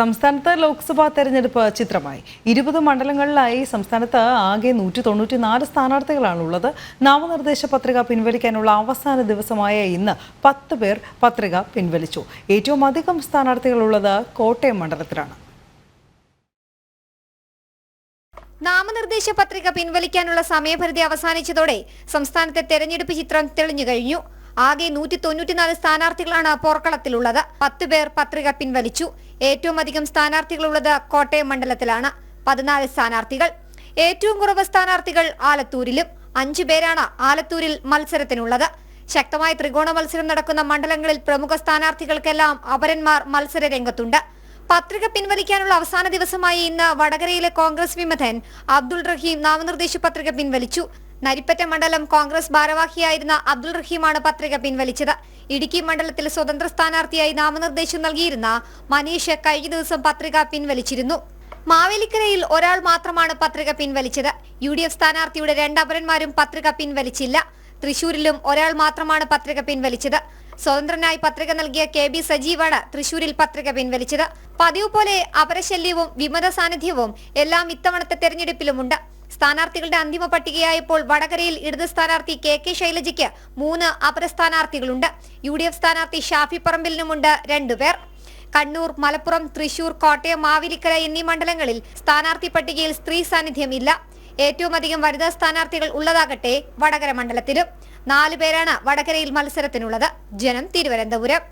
സംസ്ഥാനത്ത് ലോക്സഭാ തെരഞ്ഞെടുപ്പ് ചിത്രമായി 20 മണ്ഡലങ്ങളിലായി സംസ്ഥാനത്ത് ആകെ 194 സ്ഥാനാർത്ഥികളാണുള്ളത്. നാമനിർദ്ദേശ പത്രിക പിൻവലിക്കാനുള്ള അവസാന ദിവസമായ ഇന്ന് 10 പേർ പത്രിക പിൻവലിച്ചു. ഏറ്റവും അധികം സ്ഥാനാർത്ഥികളുള്ളത് കോട്ടയം മണ്ഡലത്തിലാണ്. നാമനിർദ്ദേശ പത്രിക പിൻവലിക്കാനുള്ള സമയപരിധി അവസാനിച്ചതോടെ സംസ്ഥാനത്തെ തെരഞ്ഞെടുപ്പ് ചിത്രം തെളിഞ്ഞു കഴിഞ്ഞു. ആകെ 194 സ്ഥാനാർത്ഥികളാണ് പോർക്കളത്തിലുള്ളത്. 10 പേർ പത്രിക പിൻവലിച്ചു. ഏറ്റവും അധികം സ്ഥാനാർത്ഥികളുള്ളത് കോട്ടയം മണ്ഡലത്തിലാണ്, 14 സ്ഥാനാർത്ഥികൾ. ഏറ്റവും കുറവ് സ്ഥാനാർത്ഥികൾ ആലത്തൂരിലും, 5 പേരാണ് ആലത്തൂരിൽ മത്സരത്തിനുള്ളത്. ശക്തമായ ത്രികോണ മത്സരം നടക്കുന്ന മണ്ഡലങ്ങളിൽ പ്രമുഖ സ്ഥാനാർത്ഥികൾക്കെല്ലാം അപരന്മാർ മത്സര രംഗത്തുണ്ട്. പത്രിക പിൻവലിക്കാനുള്ള അവസാന ദിവസമായി ഇന്ന് വടകരയിലെ കോൺഗ്രസ് വിമതൻ അബ്ദുൾ റഹീം നാമനിർദ്ദേശ പത്രിക പിൻവലിച്ചു. നരിപ്പറ്റ മണ്ഡലം കോൺഗ്രസ് ഭാരവാഹിയായിരുന്ന അബ്ദുൾ റഹീമാണ് പത്രിക പിൻവലിച്ചത്. ഇടുക്കി മണ്ഡലത്തിൽ സ്വതന്ത്ര സ്ഥാനാർത്ഥിയായി നാമനിർദ്ദേശം നൽകിയിരുന്ന മനീഷ് കഴിഞ്ഞ ദിവസം പത്രിക പിൻവലിച്ചിരുന്നു. മാവേലിക്കരയിൽ ഒരാൾ മാത്രമാണ് പത്രിക പിൻവലിച്ചത്. UDF സ്ഥാനാർത്ഥിയുടെ 2 അപരന്മാരും പത്രിക പിൻവലിച്ചില്ല. തൃശൂരിലും ഒരാൾ മാത്രമാണ് പത്രിക പിൻവലിച്ചത്. സ്വതന്ത്രനായി പത്രിക നൽകിയ KB സജീവാണ് തൃശൂരിൽ പത്രിക പിൻവലിച്ചത്. പതിവ് പോലെ അപരശല്യവും വിമത സാന്നിധ്യവും എല്ലാം ഇത്തവണത്തെ തെരഞ്ഞെടുപ്പിലുമുണ്ട്. സ്ഥാനാർത്ഥികളുടെ അന്തിമ പട്ടികയായപ്പോൾ വടകരയിൽ ഇടത് സ്ഥാനാർത്ഥി KK ശൈലജയ്ക്ക് 3 അപര സ്ഥാനാർത്ഥികളുണ്ട്. UDF സ്ഥാനാർത്ഥി ഷാഫി പറമ്പിലിനുമുണ്ട് 2 പേർ. കണ്ണൂർ, മലപ്പുറം, തൃശൂർ, കോട്ടയം, മാവേലിക്കര എന്നീ മണ്ഡലങ്ങളിൽ സ്ഥാനാർത്ഥി പട്ടികയിൽ സ്ത്രീ സാന്നിധ്യമില്ല. ഏറ്റവും അധികം വനിതാ സ്ഥാനാർത്ഥികൾ ഉള്ളതാകട്ടെ വടകര മണ്ഡലത്തിലും. 4 പേരാണ് വടകരയിൽ മത്സരത്തിനുള്ളത്. ജനം, തിരുവനന്തപുരം.